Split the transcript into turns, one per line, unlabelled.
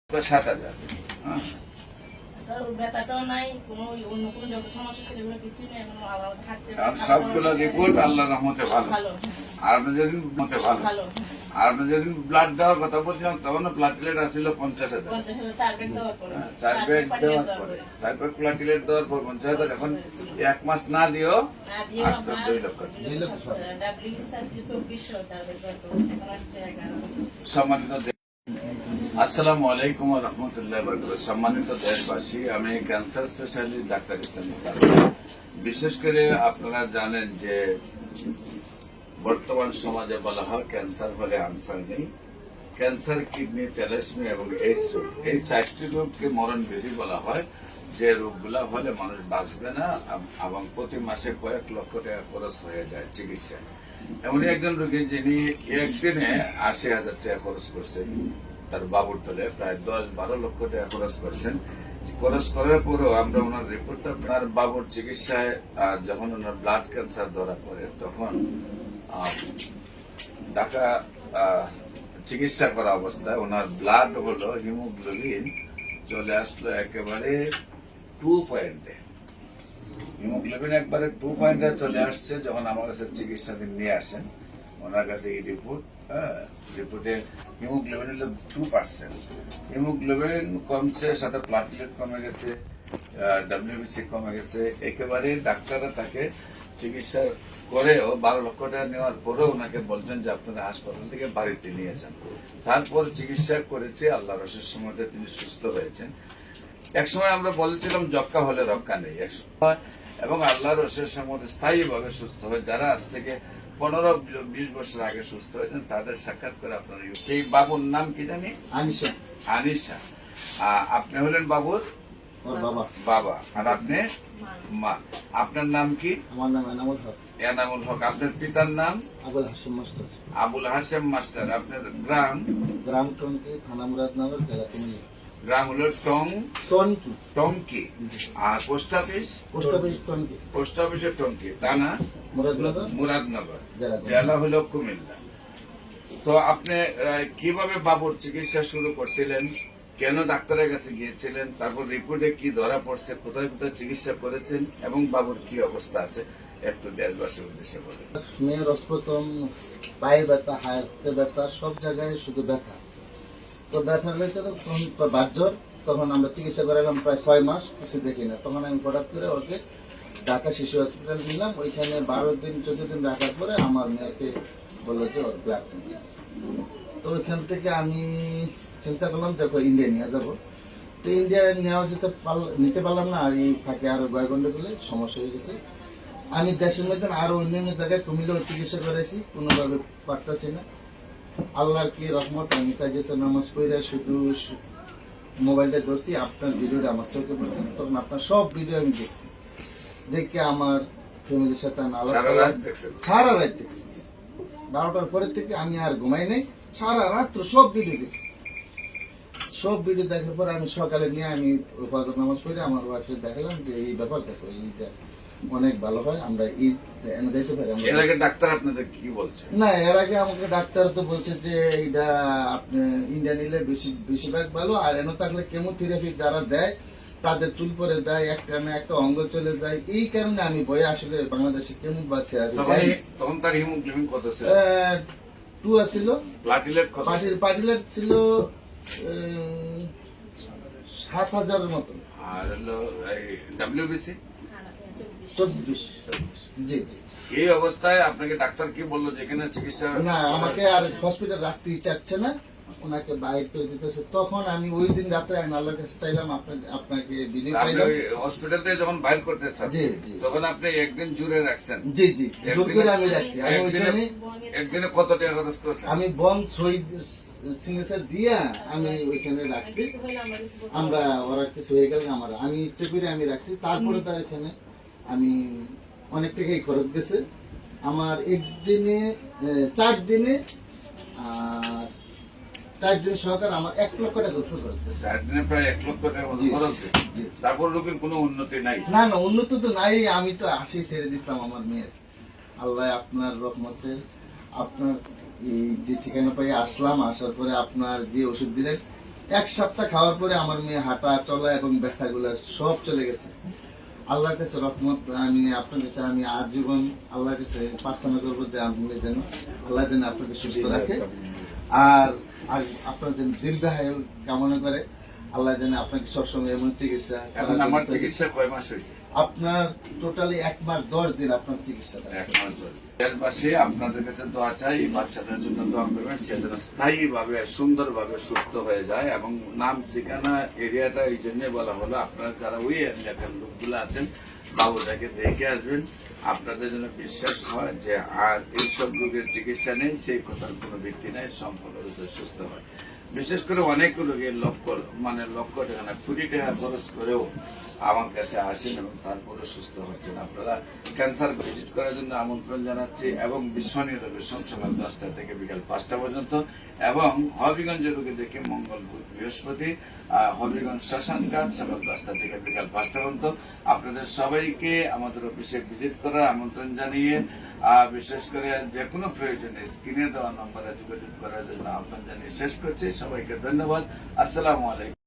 7,000। সবগুলো রিপোর্ট আল্লাহর রহমতে ভালো। আর আপনি যেদিন মতে ভালো, আর আপনি যেদিন ব্লাড দেওয়ার কথা বলছিলাম তখন প্লাটিলেট আসছিল 50,000। 4 ব্যাগ দেওয়ার পরে 4 ব্যাগ প্লাটিলেট দেওয়ার পর 50,000। এখন 1 মাস না দিও আসতো 2 লক্ষ। সম্মানিত আসসালামু আলাইকুম ওয়া রাহমাতুল্লাহি ওয়া বারাকাতুহু। সম্মানিত দেশবাসী, আমি ক্যান্সার স্পেশালিস্ট ডাক্তার ইসলাম সালাম। বিশেষ করে আপনারা জানেন যে বর্তমান সমাজে বলা হয় ক্যান্সার হলে আনসার নেই। ক্যান্সার, কিডনি, থ্যালাসেমিয়া এবং এইডস রোগ, এই 4টি রোগকে মরণ ব্যাধি বলা হয়। যে রোগগুলা হলে মানুষ বাঁচবে না এবং প্রতি মাসে কয়েক লক্ষ টাকা খরচ হয়ে যায় চিকিৎসায়। এমনই একজন রোগী যিনি একদিনে 80,000 টাকা খরচ করছেন, তার বাবুর তলে প্রায় 10-12 লক্ষ টাকা খরচ করছেন। খরচ করার পরও আমরা ওনার রিপোর্টটা, ওনার বাবুর চিকিৎসায় যখন ওনার ব্লাড ক্যান্সার ধরা পড়ে তখন ঢাকা চিকিৎসা করা অবস্থায় ওনার ব্লাড হলো হিমোগ্লোবিন চলে আসলো একেবারে 2 পয়েন্টে। হিমোগ্লোবিন একবারে 2 পয়েন্টে চলে আসছে। যখন আমার কাছে চিকিৎসাধীন নিয়ে আসেন, ওনার কাছে এই রিপোর্টে হিমোগ্লোবিন হলো 2%। হিমোগ্লোবিন কমছে, সাথে প্লাটিলেট কমে গেছে, WBC কমে গেছে। একেবারে ডাক্তাররা তাকে চিকিৎসা করেও 12 লক্ষ টাকা নেওয়ার পরেও ওনাকে বলছেন যে আপনারা হাসপাতাল থেকে বাড়িতে নিয়ে যান। তারপর চিকিৎসা করেছে, আল্লাহর অশেষ সময় তিনি সুস্থ হয়েছেন। একসময় আমরা বলেছিলাম যক্কা হলে রক্ষা নেই, একসময় এবং আল্লাহর অশেষ সময় স্থায়ীভাবে সুস্থ হয়। যারা আজ থেকে 15-20 বছর আগে সুস্থ হয়েছেন তাদের সাক্ষাৎ করে আপনারা। সেই বাবুর নাম কি জানি? আনিশা। আনিশা। আপনি হলেন বাবুর বাবা আর আপনি মা। আপনার নাম কি? আমার নাম এনামুল হক। এনামুল হক। আপনার পিতার নাম? আবুল হাশেম মাস্টার। আবুল হাশেম মাস্টার। আপনার গ্রাম? গ্রাম টঙ্কি, থানা মুরাদনগর, জেলা কুমিল্লা। গ্রাম হলো টঙ্কি। আর পোস্ট অফিস? পোস্ট অফিসের টঙ্কি, থানা মুরাদনগর, জেলা হলো কুমিল্লা। তো আপনি কিভাবে বাবুর চিকিৎসা শুরু করছিলেন, কেন ডাক্তারের কাছে গিয়েছিলেন, তারপর রিপোর্টে কি ধরা পড়ছে, কোথায় কোথায় চিকিৎসা করেছেন এবং বাবুর কি অবস্থা আছে একটু দেশবাসীর উদ্দেশ্যে বলেন।
মেয়ের প্রথম পায়ে ব্যথা, হাতে ব্যথা, সব জায়গায় শুধু ব্যথা। তো ব্যথার লেগে তখন বাজ্যর, তখন আমরা চিকিৎসা করালাম প্রায় 6 মাস, কিছু দেখি না। তখন আমি হঠাৎ করে ওকে ঢাকা শিশু হসপিটাল নিলাম। ওইখানে 12-14 দিন রাখার পরে আমার মেয়েকে বললো যে ওর ব্লাড ক্যান্সার। তো ওইখান থেকে আমি চিন্তা করলাম যে ইন্ডিয়া নিয়ে যাবো। তো ইন্ডিয়া নিতে পারলাম না। আর এই ফাঁকে আরো গন্ডগোলে সমস্যা হয়ে গেছে। আমি দেশের মধ্যে আরো অন্যান্য জায়গায় কুমিল্লাও চিকিৎসা করেছি, কোনোভাবে পারতেছি না। আল্লাহর কি রহমত, আমি তাই যেহেতু নামাজ পড়ে শুধু মোবাইলটা ধরছি, আপনার ভিডিওটা আমার চোখে পড়ছে। তখন আপনার সব ভিডিও আমি দেখছি, দেখে আমার ফ্যামিলির সাথে আমি সারা রাত দেখছি। 12টার পরের থেকে আমি আর ঘুমাই নাই, সারা রাত্র সব ভিডিও দেখছি। সব ভিডিও দেখার পর আমি সকালে নিয়ে আমি ফজর নামাজ পড়ে আমার ওয়াইফকে দেখালাম যে এই ব্যাপার দেখো, এইটা অনেক ভালো হয়, আমরা এনে দিতে পারি।
এর আগে ডাক্তার আপনাদের কি বলছে?
না, এর আগে আমাকে ডাক্তার তো বলছে যে এইটা আপনি ইন্ডিয়া নিলে বেশিরভাগ ভালো। আর এনে থাকলে কেমোথেরাপি যারা দেয় তাদের চুল পরে যায়, একটা অঙ্গ চলে যায়। এই কারণে আমি ভয়ে আসলে বাংলাদেশে কেমো বা থেরাপি দেয়।
তখন তার হিমোগ্লোবিন কত ছিল?
2 ছিল। প্লাটিলেট ছিল 7,000 এর মতো।
আর হলো WBC
24। জি।
এই অবস্থায় আপনাকে ডাক্তার কি বললো যেখানে চিকিৎসা?
না, আমাকে আর হসপিটাল রাখতেই চাচ্ছে না, ওনাকে বাইর করে দিতেছে। তখন আমি ওই দিন রাত্রে আমি আল্লাহর কাছে চাইলাম আপনাকে বিলি পাইলাম।
হসপিটাল থেকে যখন বাইর করতে চাচ্ছেন তখন আপনি একদিন জুড়ে রাখছেন?
জি, জোর করে আমি রাখছি। আমি ওইখানে
একদিনে কত টাকা খরচ করছেন?
আমি বন্ড সিগনেচার দিয়ে আমি ওইখানে রাখছি। আমরা ওরা কিছু হয়ে গেলে আমি ইচ্ছে করে আমি রাখছি। তারপরে তো এখানে আমি অনেক টাকাই খরচ গেছে আমার। একদিনে 4 দিনে আর 4 দিন সহকারে আমার 1 লক্ষ টাকা খরচ গেছে।
4 দিনে প্রায় 1 লক্ষ টাকা খরচ গেছে। তারপর রোগীর কোনো উন্নতি নাই?
না, উন্নতি তো নাই। আমি তো আসি ছেড়ে দিচ্ছিলাম আমার মেয়ের। আল্লাহ আপনার রহমতে আপনার এই যে ঠিকানা পাই আসলাম, আসার পরে আপনার যে ওষুধ দিলেন এক সপ্তাহ খাওয়ার পরে আমার মেয়ে হাঁটা চলা এবং ব্যথাগুলো সব চলে গেছে। আল্লাহর কাছে রহমত, আমি আপনার কাছে আমি আজীবন আল্লাহর কাছে প্রার্থনা করবো যে আপনি যেন আল্লাহ যেন আপনাকে সুস্থ রাখে, আর আপনার যেন দীর্ঘায়ু কামনা করে। আল্লাহ যেন আপনাকে সবসময় এমন চিকিৎসা
এখন আমার চিকিৎসা কয় মাস হয়েছে?
আপনার টোটালি 1 মাস 10 দিন আপনার চিকিৎসাটা।
1 মাস ধরে। দেশবাসী আপনাদের কাছে দোয়া চাই, বাচ্চাদের জন্য দোয়া করবেন, সে যেন স্থায়ীভাবে সুন্দরভাবে সুস্থ হয়ে যায়। এবং নাম ঠিকানা এরিয়াটা এই জন্য বলা হলো, আপনারা যারা ওই এলাকার লোকগুলো আছেন বাবুটাকে দেখে আসবেন, আপনাদের জন্য বিশ্বাস হয় যে আর এইসব রোগের চিকিৎসা নেই, সেই কথার কোনো ভিত্তি নেই, সম্পূর্ণরূপে সুস্থ হয়। বিশেষ করে অনেক রোগীর লক্ষ টাকা না, কোটি টাকা খরচ করেও আমার কাছে আসেন এবং তারপরে সুস্থ হচ্ছেন। আপনারা ক্যান্সার ভিজিট করার জন্য আমন্ত্রণ জানাচ্ছি, এবং বিশ্বনীয় রোগী সকাল 10টা থেকে বিকাল 5টা পর্যন্ত, এবং হবিগঞ্জ রোগী দেখে মঙ্গল বুধ বৃহস্পতি, হবিগঞ্জ শ্মশানঘাট সকাল 10টা থেকে বিকাল 5টা পর্যন্ত। আপনাদের সবাইকে আমাদের অফিসে ভিজিট করার আমন্ত্রণ জানিয়ে, বিশেষ করে যে কোনো প্রয়োজনে স্ক্রিনে দেওয়া নম্বরে যোগাযোগ করার জন্য আহ্বান জানিয়ে শেষ করছি। সবাইকে ধন্যবাদ। আসসালামু আলাইকুম।